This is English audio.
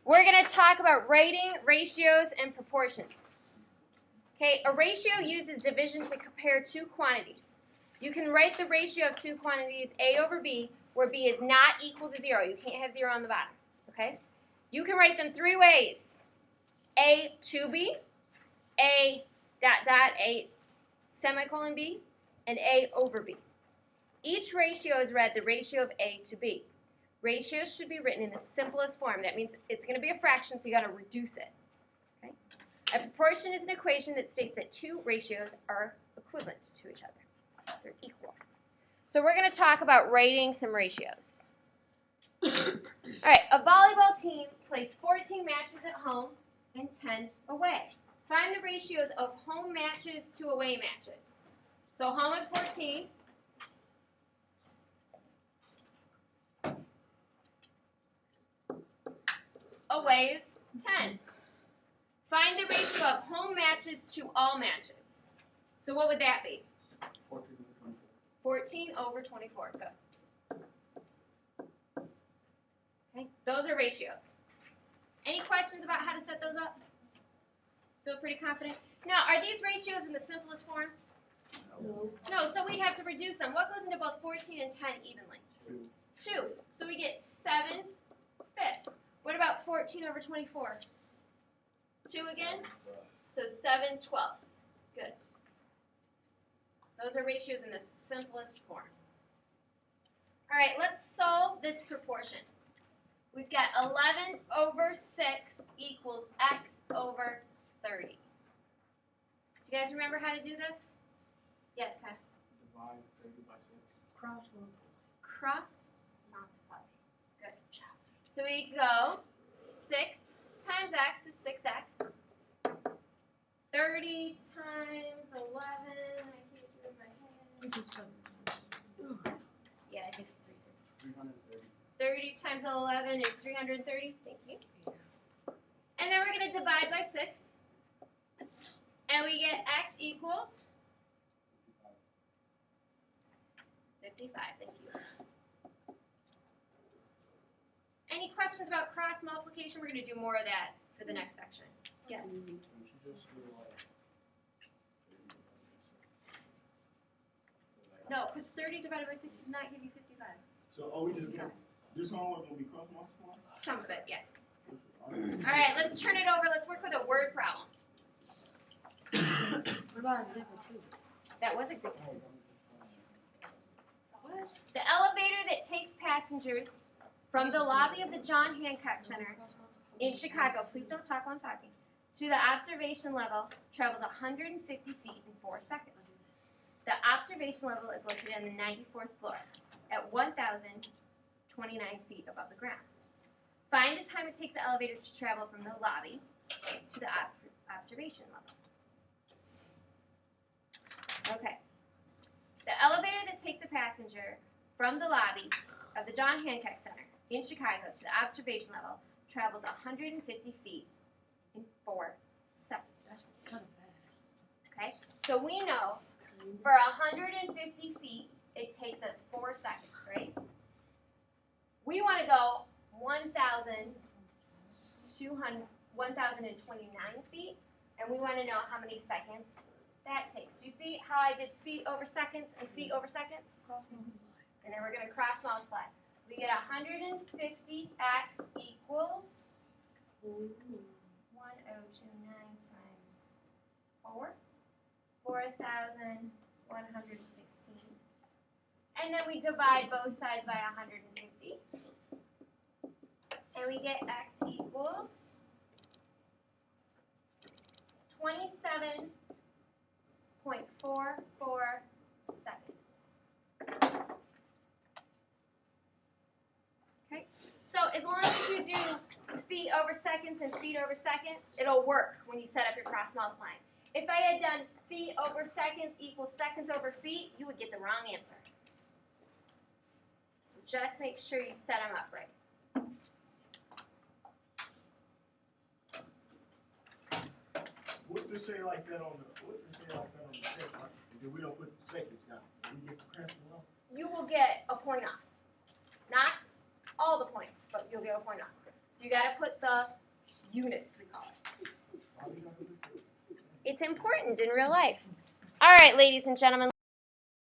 We're going to talk about writing, ratios, and proportions. Okay, a ratio uses division to compare two quantities. You can write the ratio of two quantities, A over B, where B is not equal to 0. You can't have 0 on the bottom. Okay? You can write them three ways. A to B, A dot dot, A semicolon B, and A over B. Each ratio is read the ratio of A to B. Ratios should be written in the simplest form. That means it's going to be a fraction, so you got to reduce it. Okay? A proportion is an equation that states that two ratios are equivalent to each other. They're equal. So we're going to talk about writing some ratios. All right, a volleyball team plays 14 matches at home and 10 away. Find the ratios of home matches to away matches. So home is 14. Away is 10. Find the ratio of home matches to all matches. So what would that be? 14 over 24. Good. Okay, those are ratios. Any questions about how to set those up? Feel pretty confident? Now, are these ratios in the simplest form? No, so we'd have to reduce them. What goes into both 14 and 10 evenly? 2. So we get 7 fifths. What about 14 over 24? 2 again? So 7 twelfths. Good. Those are ratios in the simplest form. All right, let's solve this proportion. We've got 11 over 6 equals x over 30. Do you guys remember how to do this? Yes, Kai? Divide 30 by 6. Cross multiply. Cross multiply. Good job. So we go 6 times x is 6x. 30 times 11. I can't do it in my head. Yeah, I think it's 330. 30 times 11 is 330. Thank you. And then we're going to divide by 6. And we get x equals 55. Thank you. Any questions about cross multiplication? We're going to do more of that for the next section. Yes? No, because 30 divided by 6 does not give you 55. So are we just going, this homework going to be cross multiplying? Some of it, yes. All right, let's turn it over. Let's work with a word problem. What about example 2? That was example 2. The elevator that takes passengers from the lobby of the John Hancock Center in Chicago, please don't talk while I'm talking, to the observation level travels 150 feet in 4 seconds. The observation level is located on the 94th floor at 1,029 feet above the ground. Find the time it takes the elevator to travel from the lobby to the observation level. Okay. The elevator that takes a passenger from the lobby of the John Hancock Center in Chicago to the observation level travels 150 feet in 4 seconds. That's kind of fast. Okay? So we know for 150 feet, it takes us 4 seconds, right? We want to go 1,029 feet, and we want to know how many seconds that takes. Do you see how I did feet over seconds and feet over seconds? And then we're going to cross multiply. We get 150x equals 1029 times 4, 4,116. And then we divide both sides by 150. And we get x equals 27.44 seconds. Okay? So as long as you do feet over seconds and feet over seconds, it'll work when you set up your cross multiplying. If I had done feet over seconds equals seconds over feet, you would get the wrong answer. So just make sure you set them up right. What if they say like that on the, test, right? If we don't put the seconds down, we get the principal off? You will get a point off. Not all the points, but you'll get a point off. So you got to put the units, we call it. It's important in real life. All right, ladies and gentlemen.